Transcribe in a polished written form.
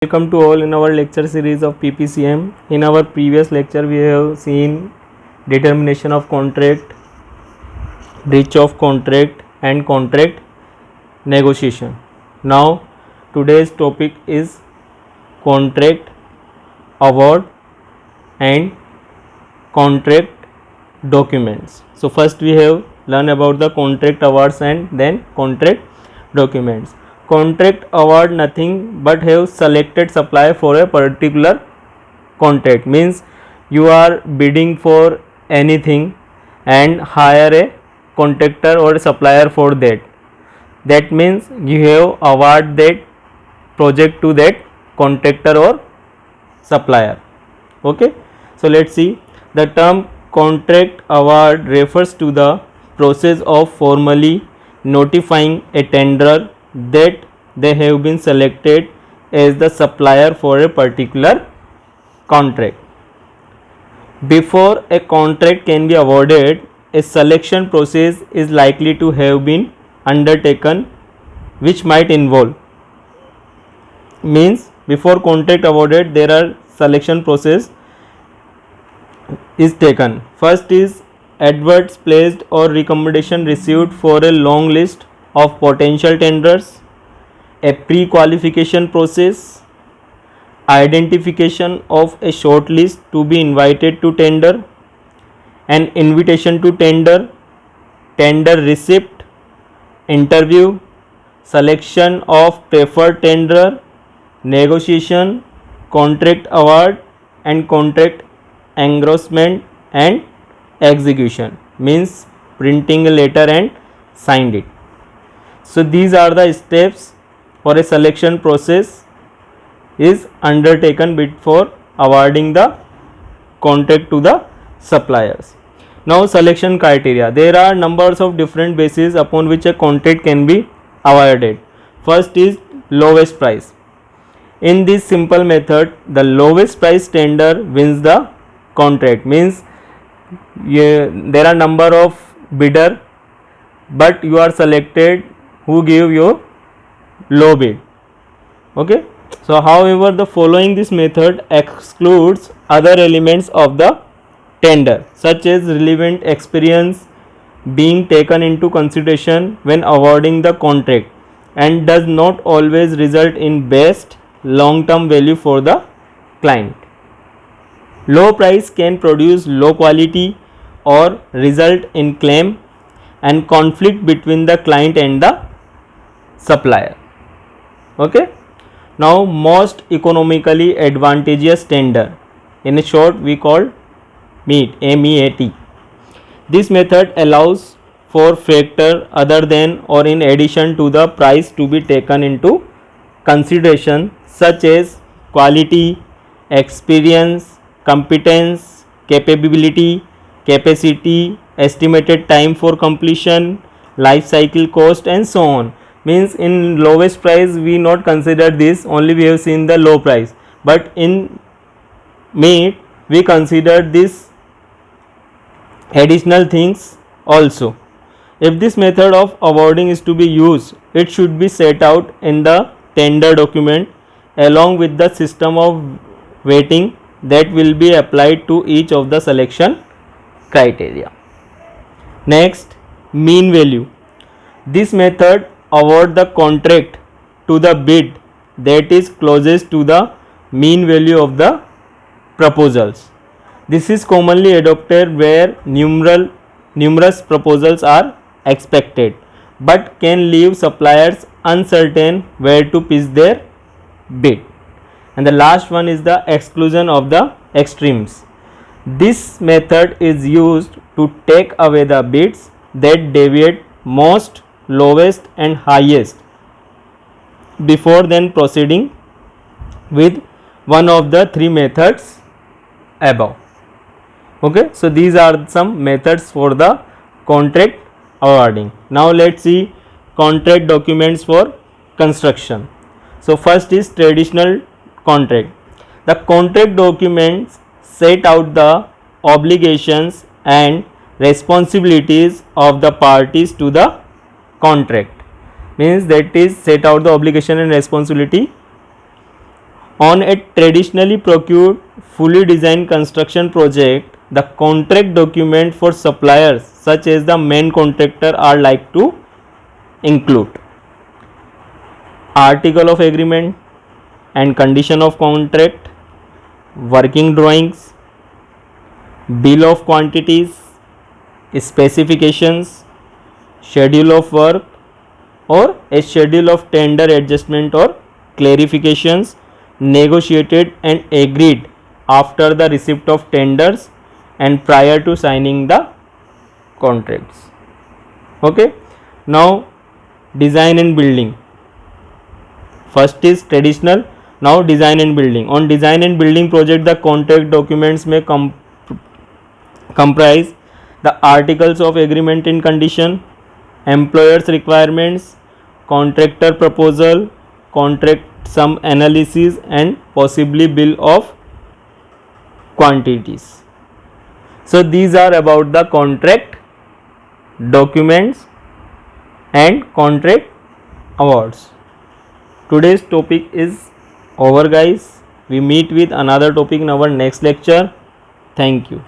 Welcome to all in our lecture series of PPCM. In our previous lecture, we have seen determination of contract, breach of contract, and contract negotiation. Now, today's topic is contract award and contract documents. So, first we have learn about the contract awards and then contract documents. Contract award nothing but have selected supplier for a particular contract, means you are bidding for anything and hire a contractor or a supplier for that. That means you have award that project to that contractor or supplier. Okay, so let's see. The term contract award refers to the process of formally notifying a tenderer that they have been selected as the supplier for a particular contract. Before a contract can be awarded, a selection process is likely to have been undertaken, which might involve, means before contract awarded there are selection process is taken. First is adverts placed or recommendation received for a long list of potential tenders, a pre-qualification process, identification of a short list to be invited to tender, an invitation to tender, tender receipt, interview, selection of preferred tenderer, negotiation, contract award and contract engrossment and execution, means printing a letter and signed it. So these are the steps for a selection process is undertaken before awarding the contract to the suppliers. Now selection criteria. There are numbers of different bases upon which a contract can be awarded. First is lowest price. In this simple method, the lowest price tender wins the contract, means there are number of bidder but you are selected who give you low bid. Okay, so however the following this method excludes other elements of the tender such as relevant experience being taken into consideration when awarding the contract and does not always result in best long term value for the client. Low price can produce low quality or result in claim and conflict between the client and the supplier. Okay, now most economically advantageous tender, in short we call MEAT, MEAT. This method allows for factor other than or in addition to the price to be taken into consideration such as quality, experience, competence, capability, capacity, estimated time for completion, life cycle cost and so on. Means in lowest price we not consider this, only we have seen the low price, but in MEAT we consider this additional things also. If this method of awarding is to be used, it should be set out in the tender document along with the system of weighting that will be applied to each of the selection criteria. Next, mean value. This method award the contract to the bid that is closest to the mean value of the proposals. This is commonly adopted where numerous proposals are expected but can leave suppliers uncertain where to pitch their bid. And the last one is the exclusion of the extremes. This method is used to take away the bids that deviate most, lowest and highest before then proceeding with one of the three methods above. Okay, so these are some methods for the contract awarding. Now let's see contract documents for construction. So first is traditional contract. The contract documents set out the obligations and responsibilities of the parties to the contract, means that is set out the obligation and responsibility On a traditionally procured fully designed construction project, the contract document for suppliers such as the main contractor are like to include article of agreement and condition of contract, working drawings, bill of quantities, specifications, schedule of work, or a schedule of tender adjustment or clarifications negotiated and agreed after the receipt of tenders and prior to signing the contracts. Okay, now design and building. First is traditional, now design and building. On design and building project, the contract documents may comprise the articles of agreement and condition, employer's requirements, contractor proposal, contract sum analysis, and possibly bill of quantities. So these are about the contract documents and contract awards. Today's topic is over, guys. We meet with another topic in our next lecture. Thank you.